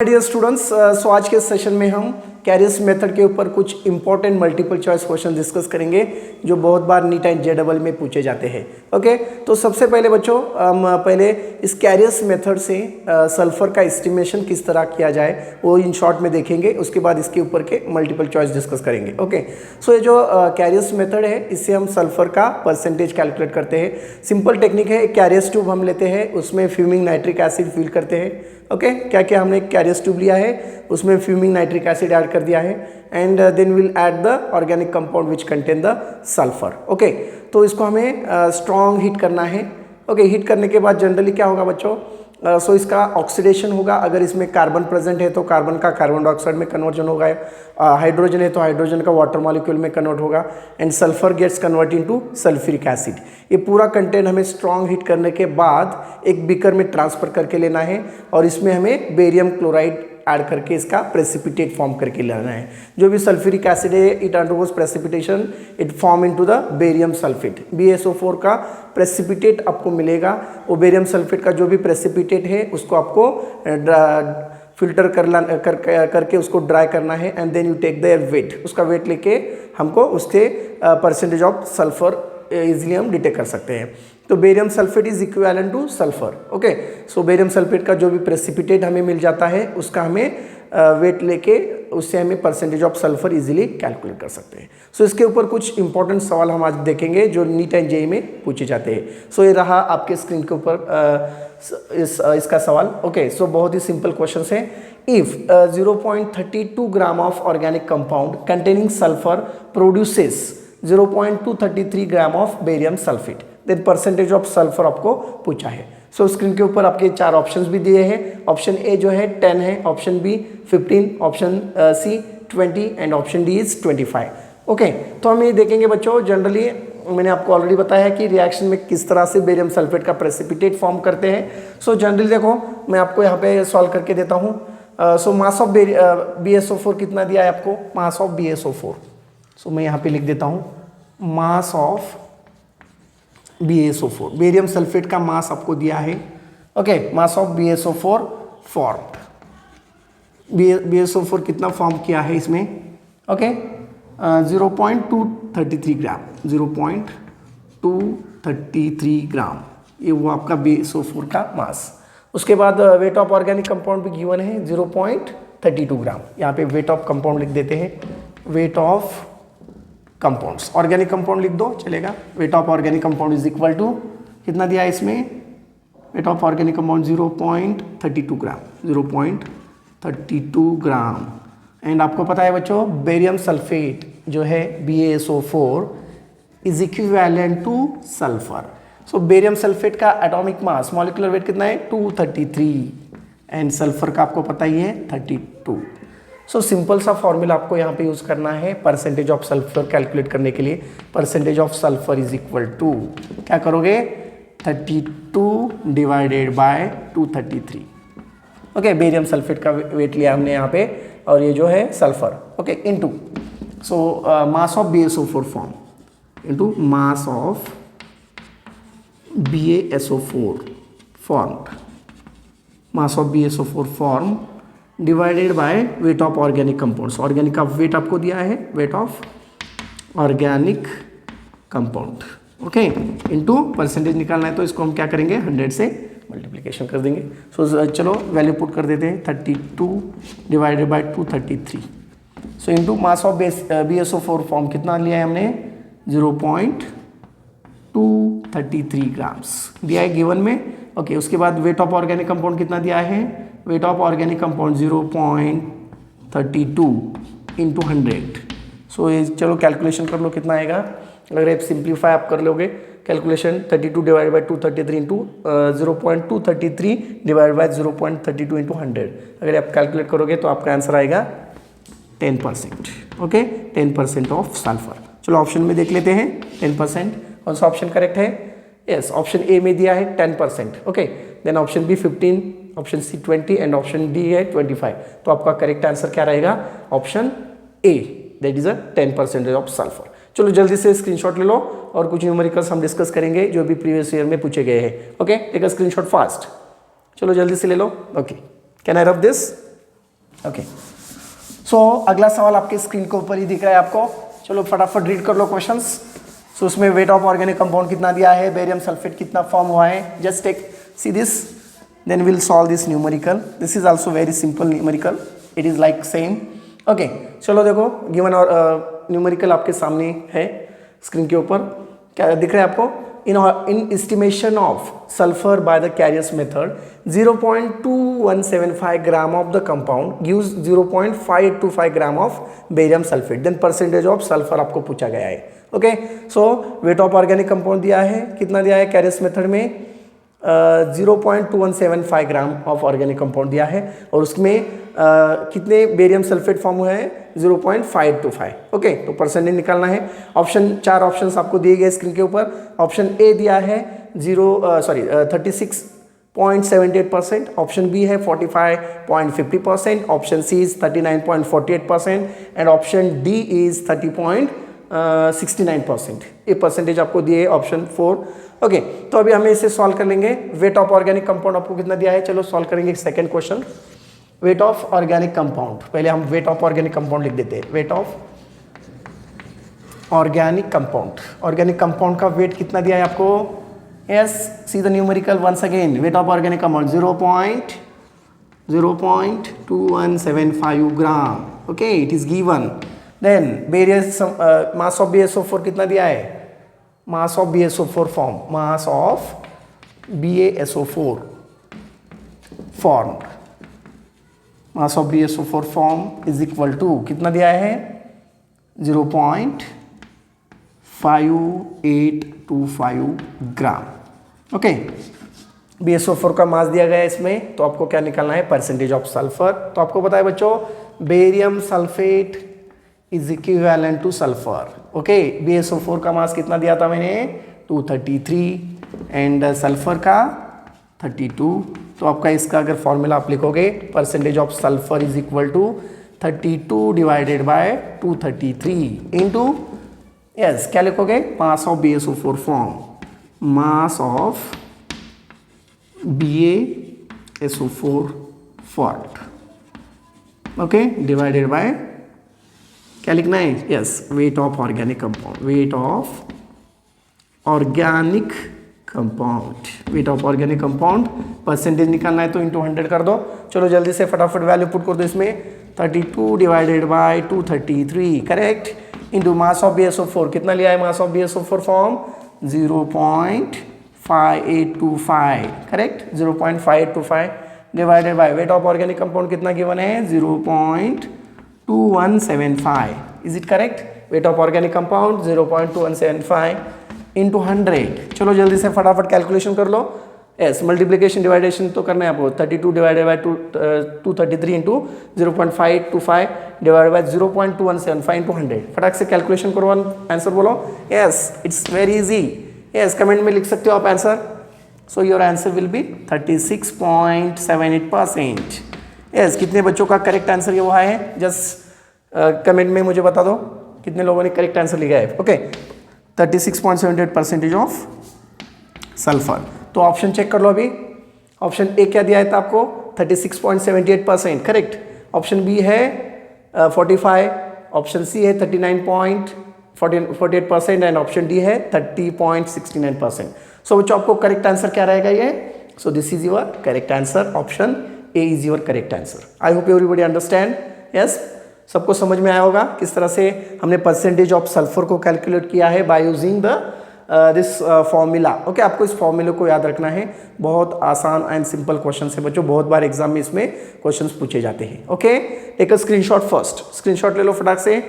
Dear students, सो आज के session में हम कैरियर्स मेथड के ऊपर कुछ important multiple choice question discuss करेंगे जो बहुत बार नीट एंड जेडबल में पूछे जाते हैं। ओके, तो सबसे पहले बच्चों हम पहले इस कैरियर्स मेथड से सल्फर का एस्टिमेशन किस तरह किया जाए वो इन शॉर्ट में देखेंगे। उसके बाद इसके ऊपर के मल्टीपल चॉइस डिस्कस करेंगे। ओके, सो ये जो कैरियर्स मेथड है इससे हम सल्फर का परसेंटेज कैलकुलेट करते हैं। सिंपल टेक्निक है, कैरियर्स ट्यूब हम लेते हैं, उसमें फ्यूमिंग नाइट्रिक एसिड फिल करते हैं। ओके, क्या क्या हमने कैरियर्स ट्यूब लिया है, उसमें फ्यूमिंग नाइट्रिक एसिड ऐड कर दिया है and then will add the organic compound which contain the sulphur. Okay, तो इसको हमें स्ट्रॉन्ग हीट करना है। ओके, हीट करने के बाद जनरली क्या होगा बच्चों, सो इसका ऑक्सीडेशन होगा। अगर इसमें कार्बन प्रेजेंट है तो कार्बन का कार्बन डाइऑक्साइड में कन्वर्जन होगा, हाइड्रोजन है तो हाइड्रोजन का वाटर मॉलिक्यूल में कन्वर्ट होगा and sulphur gets convert into sulphuric acid. ये पूरा कंटेंट हमें स्ट्रॉन्ग हीट करने के बाद एक बीकर में ट्रांसफर करके लेना है और इसमें हमें बेरियम क्लोराइड ऐड करके इसका प्रेसिपिटेट फॉर्म करके लेना है। जो भी सल्फ्यूरिक एसिड है it undergoes precipitation, it form into the barium sulphate. BaSO4 का प्रेसिपिटेट आपको मिलेगा। वो बेरियम सल्फेट का जो भी प्रेसिपिटेट है उसको आपको फिल्टर करके उसको ड्राई करना है and then you take their weight. उसका वेट लेके हमको उसके परसेंटेज ऑफ सल्फर इजीली हम डिटेक्ट कर सकते हैं। तो barium sulphate is equivalent to sulphur. Okay, so barium sulphate का जो भी प्रेसिपिटेट हमें मिल जाता है उसका हमें वेट लेके उससे हमें percentage of sulphur easily calculate कर सकते हैं। सो इसके ऊपर कुछ इंपॉर्टेंट सवाल हम आज देखेंगे जो नीट एंड जेईई में पूछे जाते हैं। सो ये रहा आपके स्क्रीन के ऊपर इसका सवाल। ओके, सो बहुत ही सिंपल क्वेश्चन है। If 0.32 gram of organic compound containing sulphur produces 0.233 gram of barium sulphate, then percentage of sulphur आपको पूछा है। सो स्क्रीन के ऊपर आपके चार ऑप्शंस भी दिए हैं। ऑप्शन ए जो है 10 है, option B 15, option C 20 and option D is 25। Okay, तो हम ये देखेंगे बच्चों, जनरली मैंने आपको ऑलरेडी बताया कि रिएक्शन में किस तरह से बेरियम सल्फेट का प्रेसिपिटेट फॉर्म करते हैं। सो जनरली देखो मैं आपको यहाँ पे सॉल्व करके देता हूँ। सो मास ऑफ BaSO4 कितना दिया है आपको, मास ऑफ BaSO4। सो मैं यहाँ पे लिख देता हूँ मास ऑफ BaSO4, बेरियम सल्फेट का मास आपको दिया है। Okay, mass of BaSO4 formed, BaSO4 कितना फॉर्म किया है इसमें। ओके, 0.233 ग्राम, 0.233 ग्राम, ये वो आपका BaSO4 का मास। उसके बाद वेट ऑफ ऑर्गेनिक कंपाउंड भी गिवन है 0.32 ग्राम। यहाँ पे वेट ऑफ कंपाउंड लिख देते हैं, weight of compounds, organic compound लिख दो चलेगा। Weight of organic compound is equal to कितना दिया है इसमें, weight of organic compound 0.32 gram, 0.32 gram. And आपको पता है बच्चों बेरियम सल्फेट जो है BaSO4 is equivalent to sulphur. So barium sulphate का एटॉमिक मास मॉलिक्यूलर वेट कितना है 233 एंड सल्फर का आपको पता ही है 32। सो सिंपल सा फॉर्मूला आपको यहाँ पे यूज करना है परसेंटेज ऑफ सल्फर कैलकुलेट करने के लिए। Percentage of sulphur is equal to क्या करोगे 32 divided by 233। Okay, barium sulphate का वेट लिया हमने यहाँ पे और ये जो है sulphur. Okay, into so mass of BaSO4 form into mass of BaSO4 formed, mass of BaSO4 form divided by weight of organic compounds. Organic का वेट आपको दिया है, weight of organic compound. Okay, into percentage निकालना है तो इसको हम क्या करेंगे 100 से मल्टीप्लिकेशन कर देंगे। सो चलो वैल्यू पुट कर देते हैं 32 divided by 233। So into mass of BaSO4 form कितना लिया है हमने 0.233 ग्राम्स दिया है गिवन में। ओके, उसके बाद वेट ऑफ ऑर्गेनिक कंपाउंड कितना दिया है, weight of organic compound 0.32 into 100। सो चलो कैलकुलेशन कर लो कितना आएगा। अगर आप सिंप्लीफाई आप कर लोगे calculation 32 divide by 233 into 0.233 divide by 0.32 into 100, अगर आप कैलकुलेट करोगे तो आपका आंसर आएगा 10%। Okay, 10% of sulphur. चलो ऑप्शन में देख लेते हैं 10%। कौन सा ऑप्शन करेक्ट है, यस ऑप्शन ए में दिया है 10%। Okay, then option B 15, option C 20 and option D है 25। तो आपका करेक्ट आंसर क्या रहेगा, option A, that is a 10% of sulphur. चलो जल्दी से स्क्रीनशॉट ले लो और कुछ न्यूमेरिकल्स हम डिस्कस करेंगे जो भी प्रीवियस ईयर में पूछे गए हैं। Okay, take a screenshot fast, चलो जल्दी से ले लो। Okay, can I rub this, okay, सो अगला सवाल आपके स्क्रीन के ऊपर ही दिख रहा है आपको। चलो फटाफट रीड कर लो क्वेश्चंस। सो उसमें वेट ऑफ ऑर्गेनिक कंपाउंड कितना दिया है, बेरियम सल्फेट कितना फॉर्म हुआ है, just take see this, then will solve this numerical. This is also very simple numerical, it is like same. Okay, चलो देखो गिवन और न्यूमेरिकल आपके सामने है स्क्रीन के ऊपर, क्या दिख रहा है आपको। In estimation of sulphur by the Carius method 0.2175 gram of the compound gives 0.525 gram of barium sulphate, then percentage of sulphur आपको पूछा गया है। Okay, so weight of organic compound दिया है, कितना दिया है कैरियस मेथड में 0.2175 ग्राम ऑफ ऑर्गेनिक कंपाउंड दिया है, और उसमें कितने बेरियम सल्फेट फॉर्म हुआ है 0.525। ओके, तो परसेंटेज निकालना है। ऑप्शन 4 ऑप्शंस आपको दिए गए स्क्रीन के ऊपर। ऑप्शन ए दिया है 36.78%, ऑप्शन बी है 45.50%, option C is 39.48% and option D is 30.69%। ये परसेंटेज आपको दिए ऑप्शन 4। ओके, तो अभी हमें इसे सॉल्व कर लेंगे। वेट ऑफ ऑर्गेनिक कंपाउंड आपको कितना दिया है, चलो सॉल्व करेंगे second question. Weight of organic compound, पहले हम वेट ऑफ ऑर्गेनिक कंपाउंड लिख देते हैं। Weight of organic compound, organic compound का वेट कितना दिया है आपको, yes see the numerical once again. Weight of organic compound 0.2175 gram. Okay, it is given. Then barium mass of BaSO4 कितना दिया है, mass of BaSO4 form, mass of BaSO4 form, mass of BaSO4 form is equal to कितना दिया है 0.5825 ग्राम। Okay, BaSO4 का मास दिया गया है इसमें, तो आपको क्या निकालना है, परसेंटेज ऑफ सल्फर। तो आपको पता है बच्चों barium sulphate is equivalent to sulphur. Okay, BaSO4 का मास कितना दिया था मैंने 233 एंड सल्फर का 32। तो आपका इसका अगर फॉर्मूला आप लिखोगे, percentage of sulphur is equal to 32 divided by 233 into, yes क्या लिखोगे, mass of BaSO4 form, mass of BaSO4 form, okay, divided by क्या लिखना है, yes weight of organic compound, weight of organic compound, weight of organic compound percentage निकालना है तो into 100 कर दो। चलो जल्दी से फटाफट वैल्यू पुट कर दो इसमें, 32 divided by 233 correct, into mass of BaSO4 कितना लिया है, mass of BaSO4 form 0.5825 correct, 0.5825 divided by weight of organic compound कितना गिवन है 0.2175। Is it correct, wait of organic compound 0.2175 into 100। चलो जल्दी से फटाफट कैलकुलेशन कर लो। यस, मल्टीप्लीकेशन डिवाइडेशन तो करना है आपको, 32 divided by 233 into 0.525 divided by 0.2175 into 100। फटाक से कैलकुलेशन करो, आंसर बोलो। Yes, it's very easy. Yes, comment में लिख सकते हो आप answer. So your answer will be 36.78%। Yes, कितने बच्चों का करेक्ट आंसर ये हुआ है, जस्ट कमेंट में मुझे बता दो कितने लोगों ने करेक्ट आंसर लिखा है। Okay, 36.78% of sulphur. तो ऑप्शन चेक कर लो अभी। ऑप्शन ए क्या दिया है था आपको 36.78% करेक्ट, ऑप्शन बी है 45, ऑप्शन सी है 39.48% एंड ऑप्शन डी है 30.69%। सो बच्चों आपको करेक्ट आंसर क्या रहेगा ये, so this is your correct answer, option A is your correct answer. I hope everybody understand. Yes, सबको समझ में आया होगा किस तरह से हमने परसेंटेज ऑफ सल्फर को कैलकुलेट किया है by using the this formula. Okay, आपको इस फॉर्मूले को याद रखना है, बहुत आसान एंड सिंपल क्वेश्चन है बच्चों, बहुत बार एग्जाम में इसमें क्वेश्चंस पूछे जाते हैं। Okay, take a screenshot first, screenshot ले लो फटाक से।